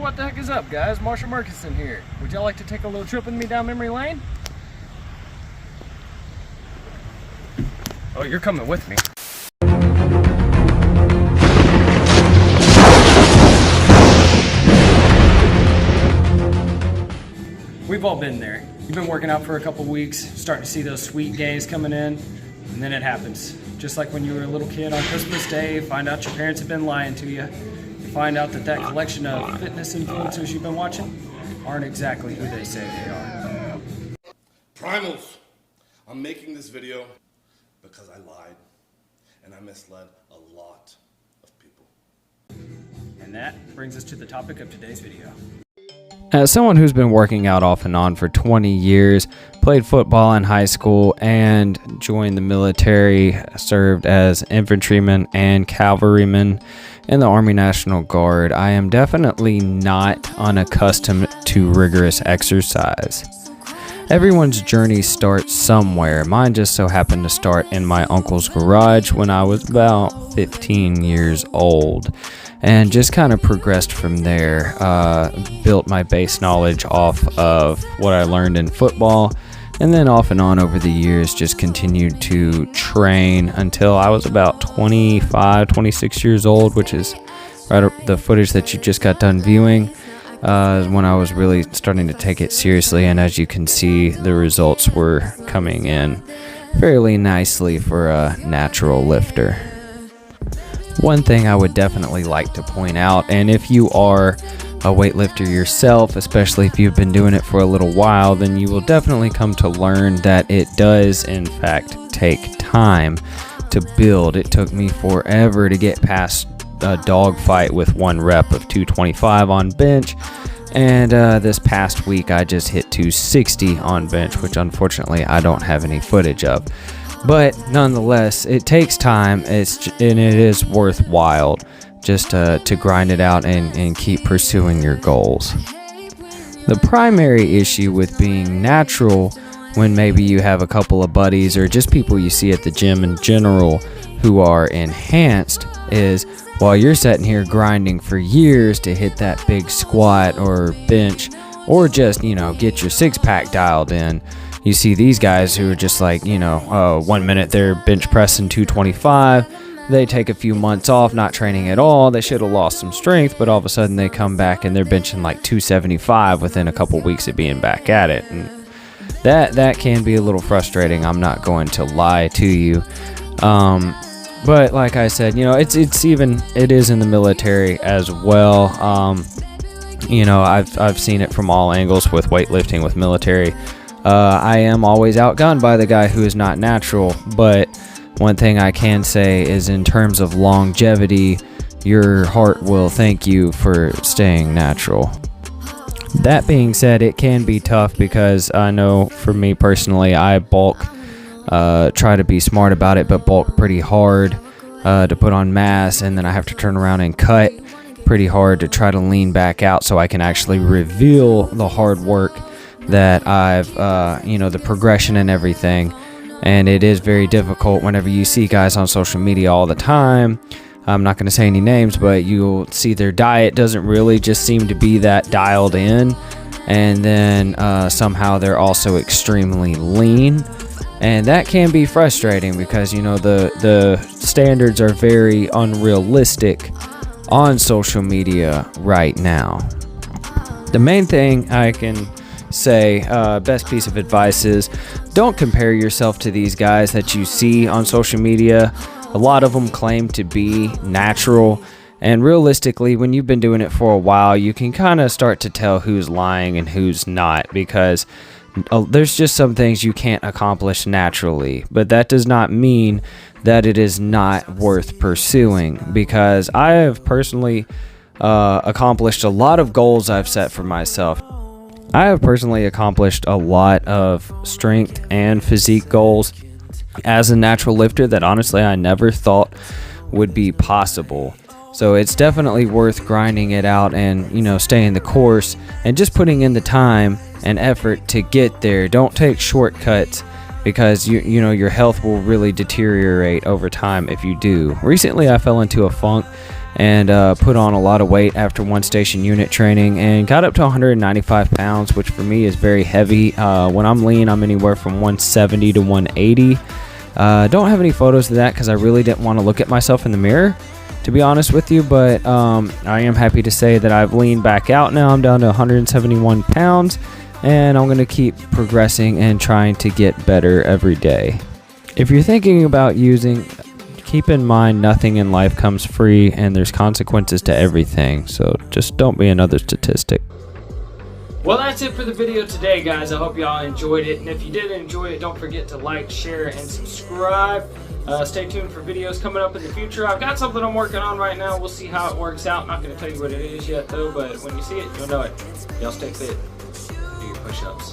what the heck is up, guys? Marshall Murkison here. Would y'all like to take a little trip with me down memory lane? Oh, you're coming with me. We've all been there. You've been working out for a couple weeks, starting to see those sweet gains coming in, and then it happens. Just like when you were a little kid on Christmas Day, find out your parents have been lying to you. You find out that collection of fitness influencers you've been watching aren't exactly who they say they are. Primals, I'm making this video because I lied and I misled a lot of people. And that brings us to the topic of today's video. As someone who's been working out off and on for 20 years, played football in high school, and joined the military, served as infantryman and cavalryman in the Army National Guard, I am definitely not unaccustomed to rigorous exercise. Everyone's journey starts somewhere. Mine just so happened to start in my uncle's garage when I was about 15 years old. And just kind of progressed from there, built my base knowledge off of what I learned in football, and then off and on over the years just continued to train until I was about 25, 26 years old, which is right the footage that you just got done viewing, when I was really starting to take it seriously. And as you can see, the results were coming in fairly nicely for a natural lifter. One thing I would definitely like to point out, and if you are a weightlifter yourself, especially if you've been doing it for a little while, then you will definitely come to learn that it does in fact take time to build. It took me forever to get past a dog fight with one rep of 225 on bench, and this past week I just hit 260 on bench, which unfortunately I don't have any footage of. But nonetheless, it takes time, and it is worthwhile just to grind it out and keep pursuing your goals. The primary issue with being natural, when maybe you have a couple of buddies or just people you see at the gym in general who are enhanced, is while you're sitting here grinding for years to hit that big squat or bench, or just, get your six-pack dialed in, you see these guys who are just like, 1 minute they're bench pressing 225, they take a few months off, not training at all, they should have lost some strength, but all of a sudden they come back and they're benching like 275 within a couple weeks of being back at it. And that can be a little frustrating, I'm not going to lie to you. But like I said, it is in the military as well. I've seen it from all angles with weightlifting, with military. I am always outgunned by the guy who is not natural, but one thing I can say is in terms of longevity, your heart will thank you for staying natural. That being said, it can be tough because I know for me personally, I bulk, try to be smart about it, but bulk pretty hard to put on mass, and then I have to turn around and cut pretty hard to try to lean back out so I can actually reveal the hard work that I've, the progression and everything. And it is very difficult whenever you see guys on social media all the time. I'm not going to say any names, but you'll see their diet doesn't really just seem to be that dialed in. And then somehow they're also extremely lean. And that can be frustrating because, the standards are very unrealistic on social media right now. The main thing I can say, best piece of advice is don't compare yourself to these guys that you see on social media. A lot of them claim to be natural, and realistically, when you've been doing it for a while, you can kind of start to tell who's lying and who's not, because there's just some things you can't accomplish naturally. But that does not mean that it is not worth pursuing, because I have personally accomplished a lot of goals I've set for myself. I have personally accomplished a lot of strength and physique goals as a natural lifter that honestly I never thought would be possible. So it's definitely worth grinding it out and, staying the course and just putting in the time and effort to get there. Don't take shortcuts because you know your health will really deteriorate over time if you do. Recently I fell into a funk and put on a lot of weight after one station unit training and got up to 195 pounds, which for me is very heavy. When I'm lean, I'm anywhere from 170 to 180. Don't have any photos of that because I really didn't want to look at myself in the mirror, to be honest with you, but I am happy to say that I've leaned back out now. I'm down to 171 pounds, and I'm going to keep progressing and trying to get better every day. If you're thinking about using, keep in mind nothing in life comes free and there's consequences to everything, so just don't be another statistic. Well, that's it for the video today, guys. I hope y'all enjoyed it, and if you did enjoy it, don't forget to like, share, and subscribe. Stay tuned for videos coming up in the future. I've got something I'm working on right now. We'll see how it works out. Not going to tell you what it is yet, though, but when you see it, you'll know it. Y'all stay fit. Do your push-ups.